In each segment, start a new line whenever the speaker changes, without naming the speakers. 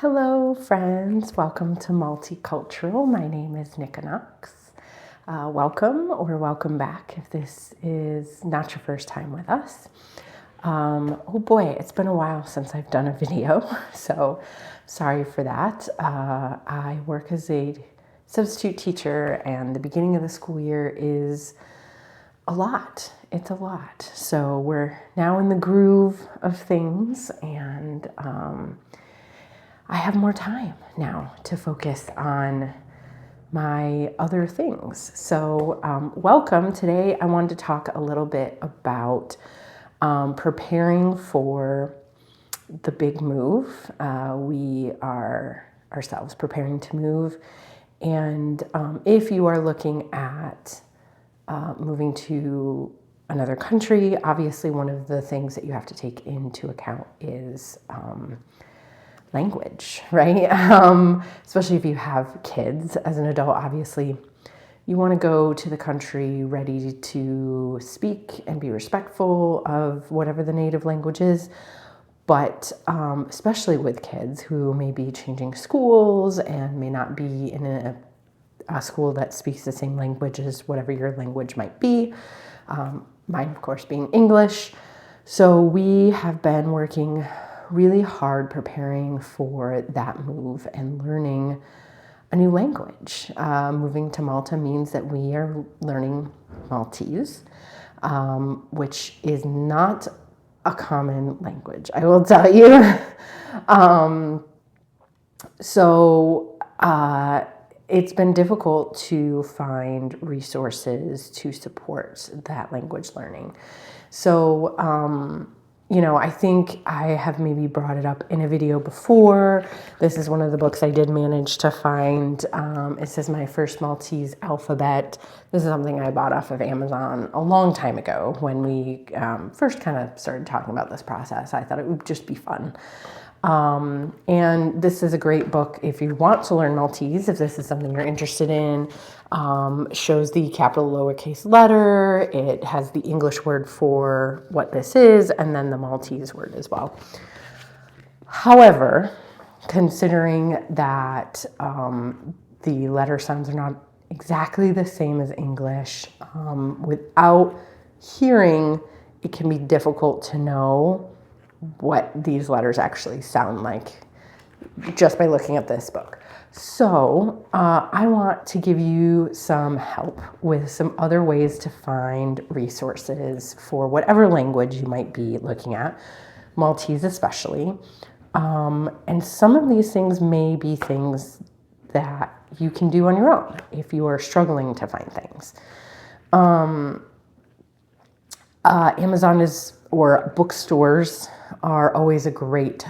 Hello friends, welcome to Multicultural. My name is Nika Knox. Welcome or welcome back if this is not your first time with us. Oh boy, it's been a while since I've done a video, so sorry for that. I work as a substitute teacher and the beginning of the school year is a lot. It's a lot. So we're now in the groove of things and I have more time now to focus on my other things. So welcome. Today I wanted to talk a little bit about preparing for the big move. We are ourselves preparing to move. And if you are looking at moving to another country, obviously one of the things that you have to take into account is language, right? Especially if you have kids. As an adult, obviously, you want to go to the country ready to speak and be respectful of whatever the native language is. But especially with kids who may be changing schools and may not be in a school that speaks the same language as whatever your language might be. Mine, of course, being English. So we have been working really hard preparing for that move and learning a new language. Moving to Malta means that we are learning Maltese, which is not a common language, I will tell you. It's been difficult to find resources to support that language learning. So, I think I have maybe brought it up in a video before. This is one of the books I did manage to find. It says My First Maltese Alphabet. This is something I bought off of Amazon a long time ago when we first kind of started talking about this process. I thought it would just be fun. And this is a great book if you want to learn Maltese, if this is something you're interested in. Shows the capital lowercase letter. It has the English word for what this is, and then the Maltese word as well. However, considering that the letter sounds are not exactly the same as English, without hearing, it can be difficult to know what these letters actually sound like just by looking at this book. So I want to give you some help with some other ways to find resources for whatever language you might be looking at, Maltese especially. And some of these things may be things that you can do on your own if you are struggling to find things. Amazon or bookstores are always a great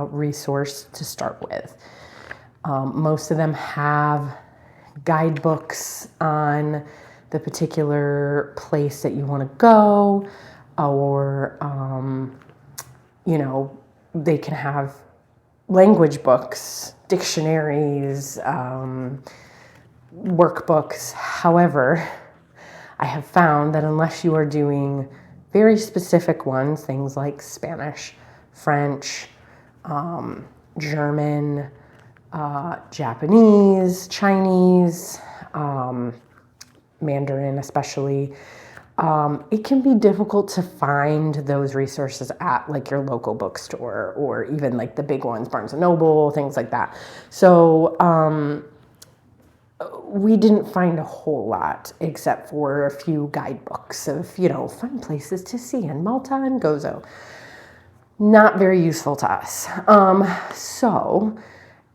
resource to start with. Most of them have guidebooks on the particular place that you want to go, or, they can have language books, dictionaries, workbooks. However, I have found that unless you are doing very specific ones, things like Spanish, French, German, Japanese, Chinese, Mandarin especially, it can be difficult to find those resources at like your local bookstore or even like the big ones, Barnes & Noble, things like that. So we didn't find a whole lot except for a few guidebooks of, fun places to see in Malta and Gozo. Not very useful to us. So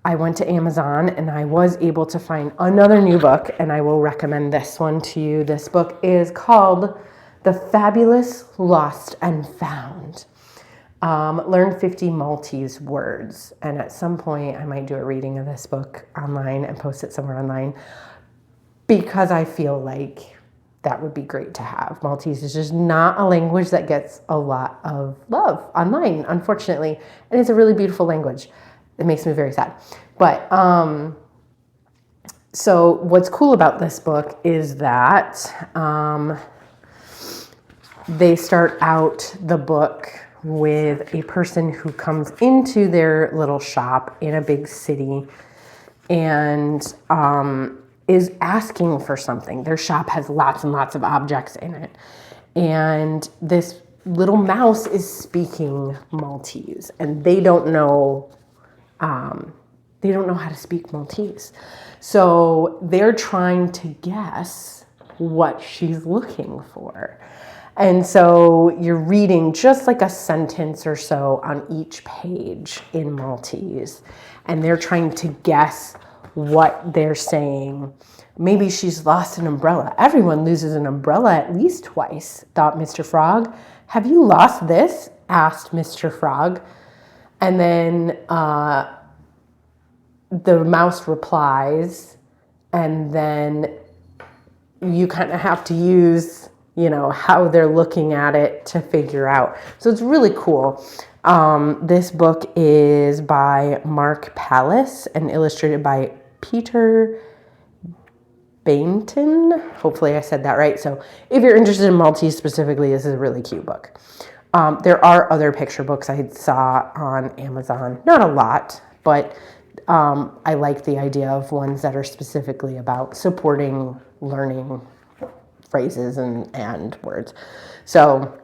I went to Amazon and I was able to find another new book, and I will recommend this one to you. This book is called The Fabulous Lost and Found. Learn 50 Maltese words. And at some point I might do a reading of this book online and post it somewhere online because I feel like that would be great to have. Maltese is just not a language that gets a lot of love online, unfortunately. And it's a really beautiful language. It makes me very sad. But so what's cool about this book is that they start out the book with a person who comes into their little shop in a big city and is asking for something. Their shop has lots and lots of objects in it. And this little mouse is speaking Maltese, and they don't know how to speak Maltese. So they're trying to guess what she's looking for. And so you're reading just like a sentence or so on each page in Maltese, and they're trying to guess what they're saying. Maybe she's lost an umbrella. Everyone loses an umbrella at least twice, thought Mr. Frog. Have you lost this? Asked Mr. Frog. And then the mouse replies, and then you kind of have to use, how they're looking at it to figure out. So it's really cool. This book is by Mark Pallis and illustrated by Peter Bainton. Hopefully I said that right. So if you're interested in Maltese specifically, this is a really cute book. There are other picture books I saw on Amazon. Not a lot, but I like the idea of ones that are specifically about supporting learning phrases and words. So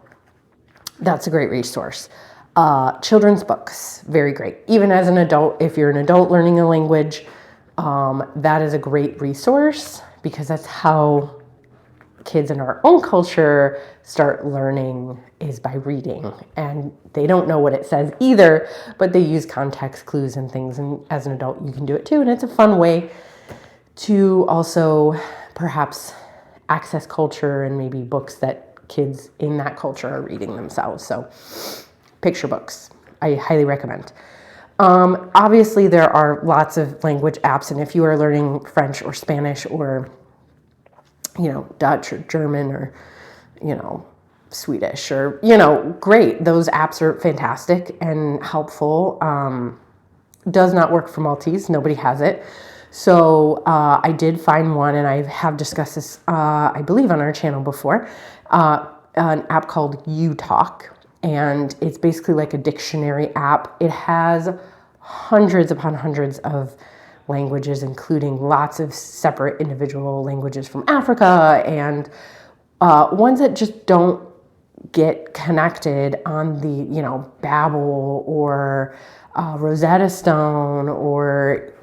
that's a great resource. Children's books, very great. Even as an adult, if you're an adult learning a language, that is a great resource, because that's how kids in our own culture start learning, is by reading. And they don't know what it says either, but they use context clues and things. And as an adult, you can do it too. And it's a fun way to also perhaps access culture and maybe books that kids in that culture are reading themselves. So picture books, I highly recommend. Obviously, there are lots of language apps, and if you are learning French or Spanish or, Dutch or German or, Swedish or, great. Those apps are fantastic and helpful. Does not work for Maltese. Nobody has it. So I did find one, and I have discussed this, I believe, on our channel before, an app called UTalk. And it's basically like a dictionary app. It has hundreds upon hundreds of languages, including lots of separate individual languages from Africa and ones that just don't get connected on the, Babbel or Rosetta Stone or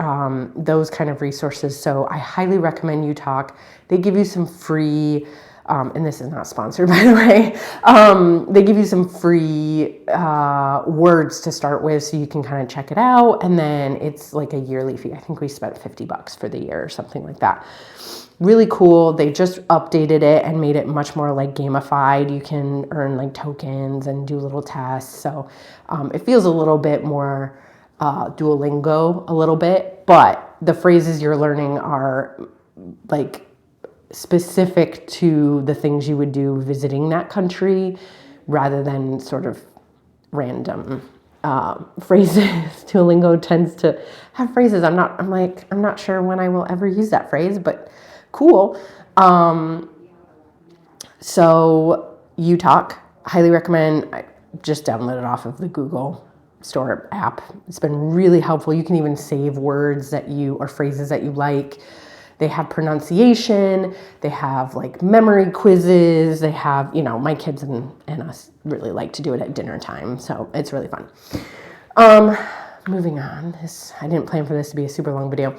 those kind of resources. So I highly recommend UTalk. They give you some free and this is not sponsored, by the way. They give you some free words to start with, so you can kind of check it out. And then it's like a yearly fee. I think we spent $50 for the year or something like that. Really cool. They just updated it and made it much more like gamified. You can earn like tokens and do little tests. So it feels a little bit more Duolingo a little bit, but the phrases you're learning are like specific to the things you would do visiting that country, rather than sort of random phrases. Duolingo tends to have phrases I'm not sure when I will ever use that phrase, but cool. So UTalk, highly recommend. I just downloaded off of the Google Store app. It's been really helpful. You can even save words or phrases that you like. They have pronunciation, they have like memory quizzes, they have, my kids and us really like to do it at dinner time. So it's really fun. Moving on, I didn't plan for this to be a super long video.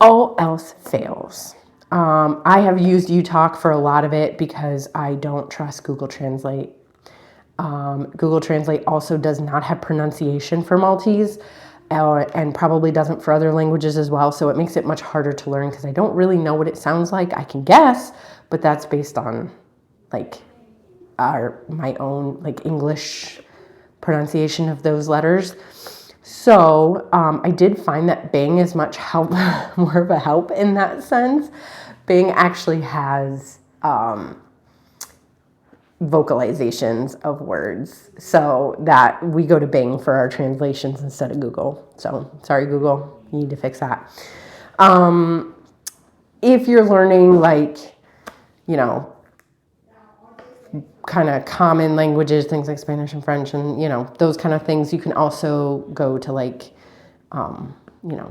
All else fails. I have used UTalk for a lot of it because I don't trust Google Translate. Google Translate also does not have pronunciation for Maltese. And probably doesn't for other languages as well. So it makes it much harder to learn because I don't really know what it sounds like. I can guess, but that's based on like my own like English pronunciation of those letters. So I did find that Bing is much more of a help in that sense. Bing actually has vocalizations of words, so that we go to Bing for our translations instead of Google. So sorry, Google, you need to fix that. If you're learning like, kind of common languages, things like Spanish and French and, those kind of things. You can also go to like,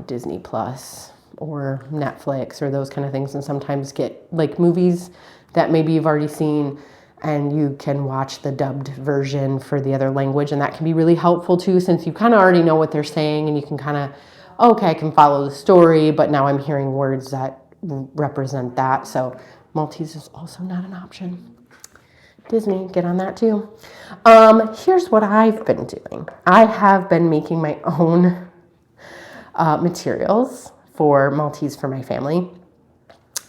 Disney Plus or Netflix or those kind of things, and sometimes get like movies that maybe you've already seen and you can watch the dubbed version for the other language, and that can be really helpful too, since you kind of already know what they're saying and you can kind of, okay, I can follow the story, but now I'm hearing words that represent that. So Maltese is also not an option. Disney, get on that too. Here's what I've been doing. I have been making my own materials for Maltese for my family.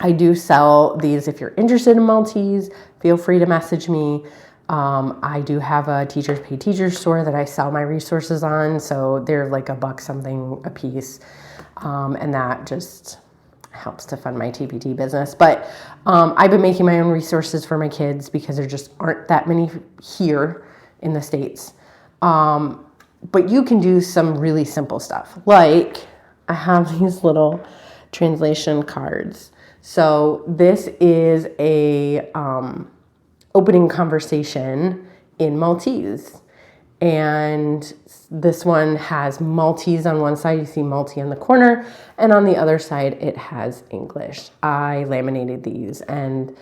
I do sell these. If you're interested in Maltese, feel free to message me. I do have a Teachers Pay Teachers store that I sell my resources on, so they're like $1 something a piece, and that just helps to fund my TPT business. But I've been making my own resources for my kids because there just aren't that many here in the States. But you can do some really simple stuff. Like I have these little translation cards. So this is a opening conversation in Maltese. And this one has Maltese on one side, you see Maltese on the corner, and on the other side it has English. I laminated these, and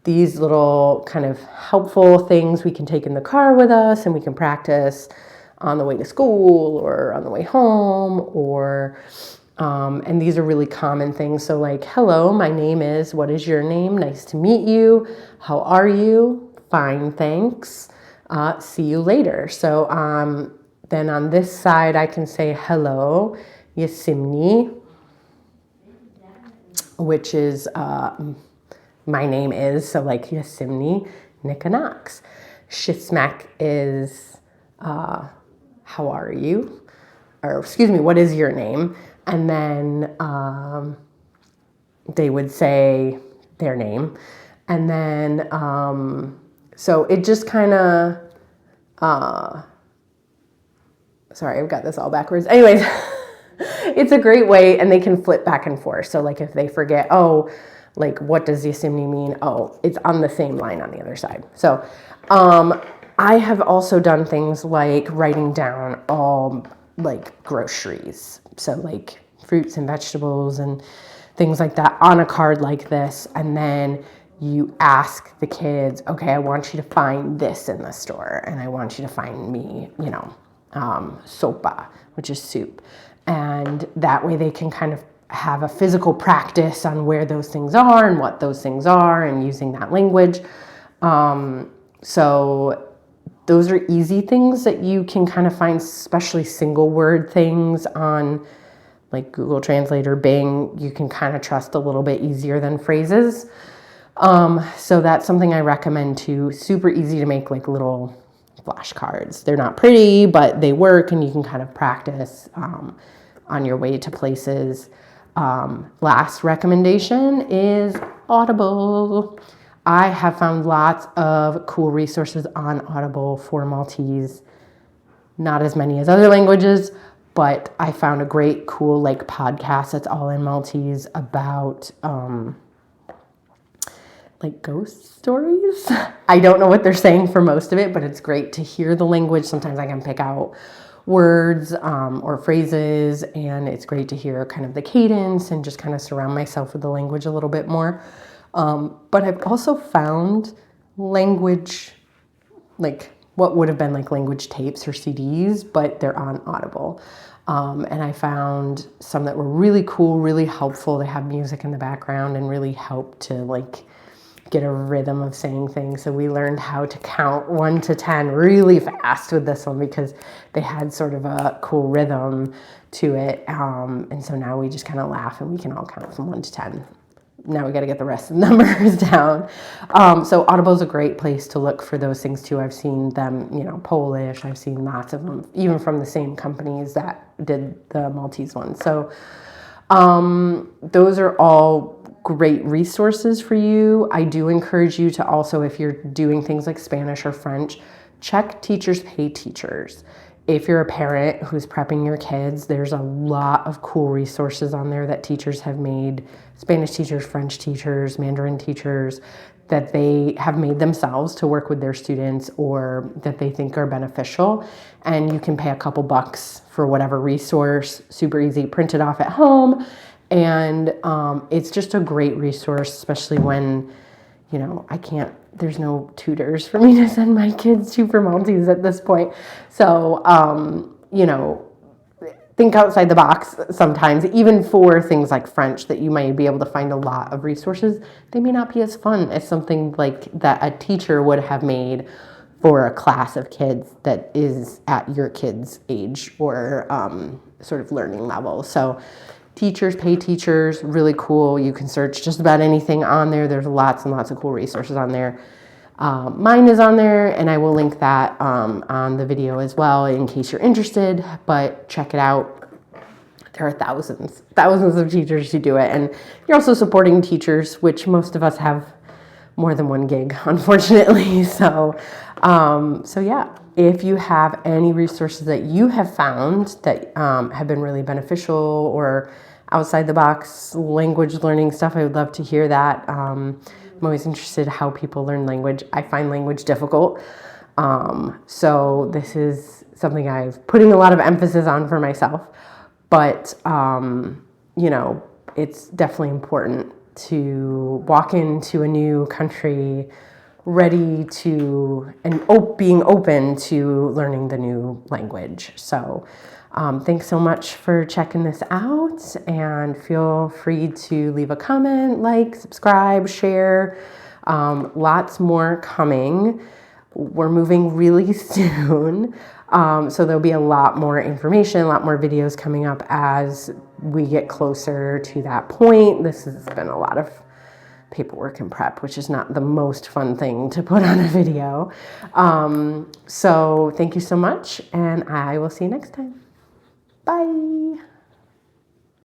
these little kind of helpful things we can take in the car with us, and we can practice on the way to school or on the way home, or and these are really common things. So like, hello, my name is, what is your name? Nice to meet you. How are you? Fine, thanks. See you later. So then on this side, I can say hello, Yasimni, which is my name is, so like Yasimni Nikanox. Shismak is how are you? Or excuse me, what is your name? And then they would say their name. And then, so it just kind of, sorry, I've got this all backwards. Anyways, it's a great way, and they can flip back and forth. So like if they forget, oh, like what does Yosemite mean? Oh, it's on the same line on the other side. So I have also done things like writing down all like groceries. So like fruits and vegetables and things like that on a card like this. And then you ask the kids, okay, I want you to find this in the store, and I want you to find me, sopa, which is soup. And that way they can kind of have a physical practice on where those things are and what those things are, and using that language. So those are easy things that you can kind of find, especially single word things on like Google Translate or Bing. You can kind of trust a little bit easier than phrases. So that's something I recommend too. Super easy to make, like little flashcards. They're not pretty, but they work, and you can kind of practice on your way to places. Last recommendation is Audible. I have found lots of cool resources on Audible for Maltese. Not as many as other languages, but I found a great, cool like podcast that's all in Maltese about like ghost stories. I don't know what they're saying for most of it, but it's great to hear the language. Sometimes I can pick out words or phrases, and it's great to hear kind of the cadence and just kind of surround myself with the language a little bit more. But I've also found language, like what would have been like language tapes or CDs, but they're on Audible. And I found some that were really cool, really helpful. They have music in the background and really help to like get a rhythm of saying things. So we learned how to count 1 to 10 really fast with this one because they had sort of a cool rhythm to it. And so now we just kind of laugh and we can all count from 1 to 10. Now we got to get the rest of the numbers down. So Audible is a great place to look for those things too. I've seen them, Polish. I've seen lots of them, even from the same companies that did the Maltese one. So those are all great resources for you. I do encourage you to also, if you're doing things like Spanish or French, check Teachers Pay Teachers. If you're a parent who's prepping your kids, there's a lot of cool resources on there that teachers have made. Spanish teachers, French teachers, Mandarin teachers. that they have made themselves to work with their students or that they think are beneficial. And you can pay a couple bucks for whatever resource, super easy, print it off at home. And it's just a great resource, especially when, there's no tutors for me to send my kids to for Maltese at this point. So, think outside the box sometimes, even for things like French that you might be able to find a lot of resources. They may not be as fun as something like that a teacher would have made for a class of kids that is at your kid's age or sort of learning level. So teachers pay teachers, really cool. You can search just about anything on there. There's lots and lots of cool resources on there. Mine is on there, and I will link that on the video as well in case you're interested, but check it out. There are thousands of teachers who do it, and you're also supporting teachers, which most of us have more than one gig, unfortunately. So yeah, if you have any resources that you have found that have been really beneficial or outside the box language learning stuff, I would love to hear that. I'm always interested in how people learn language. I find language difficult. So this is something I've putting a lot of emphasis on for myself. But, it's definitely important to walk into a new country ready to, and being open to learning the new language. So thanks so much for checking this out, and feel free to leave a comment, like, subscribe, share. Lots more coming. We're moving really soon. So there'll be a lot more information, a lot more videos coming up as we get closer to that point. This has been a lot of paperwork and prep, which is not the most fun thing to put on a video. So thank you so much, and I will see you next time. Bye.